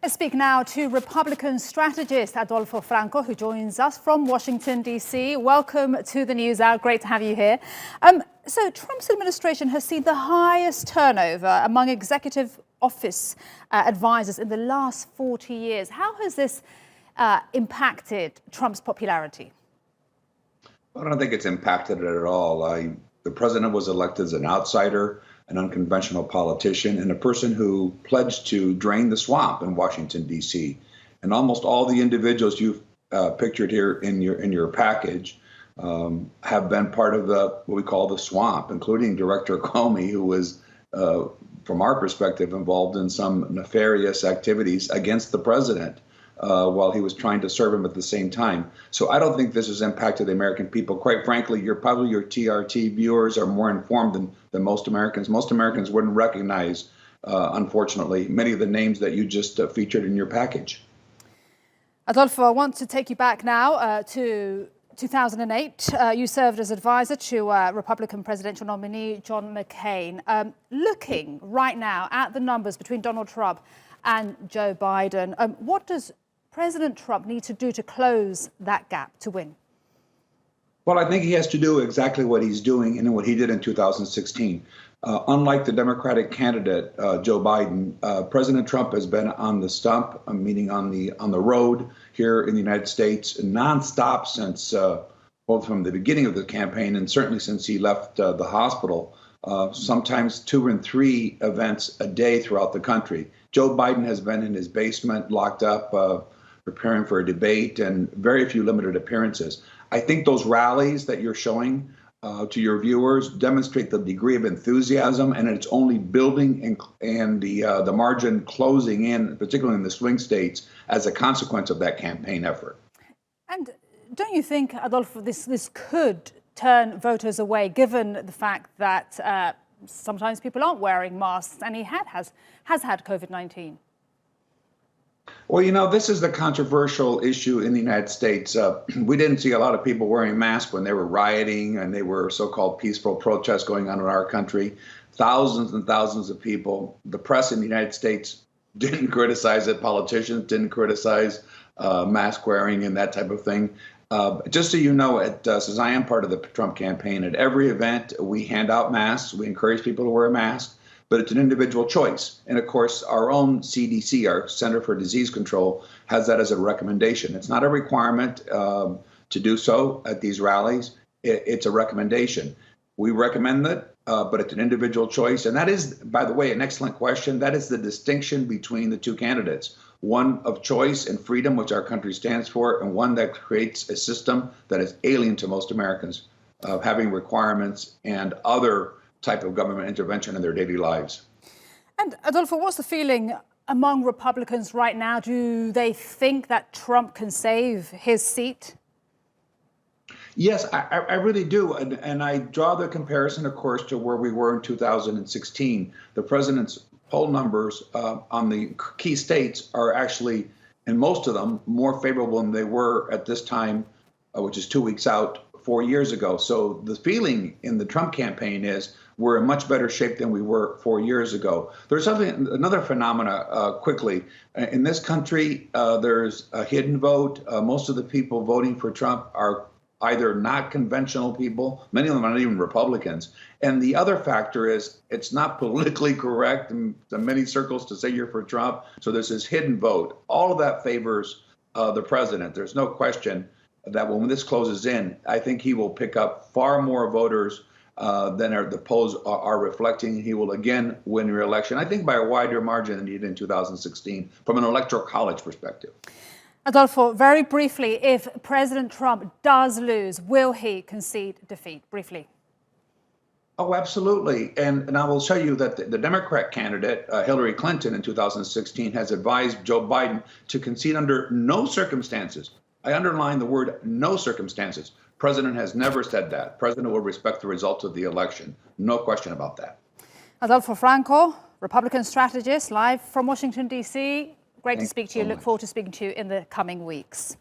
Let's speak now to Republican strategist Adolfo Franco, who joins us from Washington, D.C. Welcome to the News Hour. Great to have you here. So Trump's administration has seen the highest turnover among executive office advisors in the last 40 years. How has this impacted Trump's popularity? I don't think it's impacted it at all. The president was elected as an outsider, an unconventional politician, and a person who pledged to drain the swamp in Washington, D.C. And almost all the individuals you've pictured here in your package have been part of what we call the swamp, including Director Comey, who was, from our perspective, involved in some nefarious activities against the president while he was trying to serve him at the same time. So I don't think this has impacted the American people. Quite frankly, your TRT viewers are more informed than most Americans. Most Americans wouldn't recognize, unfortunately, many of the names that you just featured in your package. Adolfo, I want to take you back now to 2008. You served as advisor to Republican presidential nominee John McCain. Looking right now at the numbers between Donald Trump and Joe Biden, what does President Trump need to do to close that gap to win? Well, I think he has to do exactly what he's doing and what he did in 2016. Unlike the Democratic candidate, Joe Biden, President Trump has been on the stump, meaning on the road here in the United States, nonstop since both from the beginning of the campaign and certainly since he left the hospital. Sometimes 2 and 3 events a day throughout the country. Joe Biden has been in his basement, locked up, preparing for a debate, and very few limited appearances. I think those rallies that you're showing to your viewers demonstrate the degree of enthusiasm, and it's only building and the margin closing in, particularly in the swing states, as a consequence of that campaign effort. And don't you think, Adolfo, this could turn voters away, given the fact that sometimes people aren't wearing masks, and he has had COVID-19? Well, you know, this is the controversial issue in the United States. We didn't see a lot of people wearing masks when they were rioting and they were so-called peaceful protests going on in our country. Thousands and thousands of people. The press in the United States didn't criticize it. Politicians didn't criticize mask wearing and that type of thing. Just so you know, since I am part of the Trump campaign, at every event we hand out masks. We encourage people to wear a mask, but it's an individual choice. And of course, our own CDC, our Center for Disease Control, has that as a recommendation. It's not a requirement to do so at these rallies. It's a recommendation. We recommend that, but it's an individual choice. And that is, by the way, an excellent question. That is the distinction between the two candidates. One of choice and freedom, which our country stands for, and one that creates a system that is alien to most Americans, of having requirements and other type of government intervention in their daily lives. And Adolfo, what's the feeling among Republicans right now? Do they think that Trump can save his seat? Yes, I really do. And I draw the comparison, of course, to where we were in 2016. The president's poll numbers on the key states are actually, in most of them, more favorable than they were at this time, which is 2 weeks out, 4 years ago. So the feeling in the Trump campaign is we're in much better shape than we were 4 years ago. There's another phenomena quickly. In this country, there's a hidden vote. Most of the people voting for Trump are either not conventional people, many of them are not even Republicans. And the other factor is it's not politically correct in many circles to say you're for Trump. So there's this hidden vote. All of that favors the president. There's no question that when this closes in, I think he will pick up far more voters than the polls are reflecting. He will again win re-election, I think by a wider margin than he did in 2016 from an electoral college perspective. Adolfo, very briefly, if President Trump does lose, will he concede defeat? Briefly. Oh, absolutely. And I will show you that the Democrat candidate, Hillary Clinton, in 2016 has advised Joe Biden to concede under no circumstances. I underline the word no circumstances. President has never said that. President will respect the results of the election. No question about that. Adolfo Franco, Republican strategist, live from Washington, D.C. Great to speak to you. So Look forward to speaking to you in the coming weeks.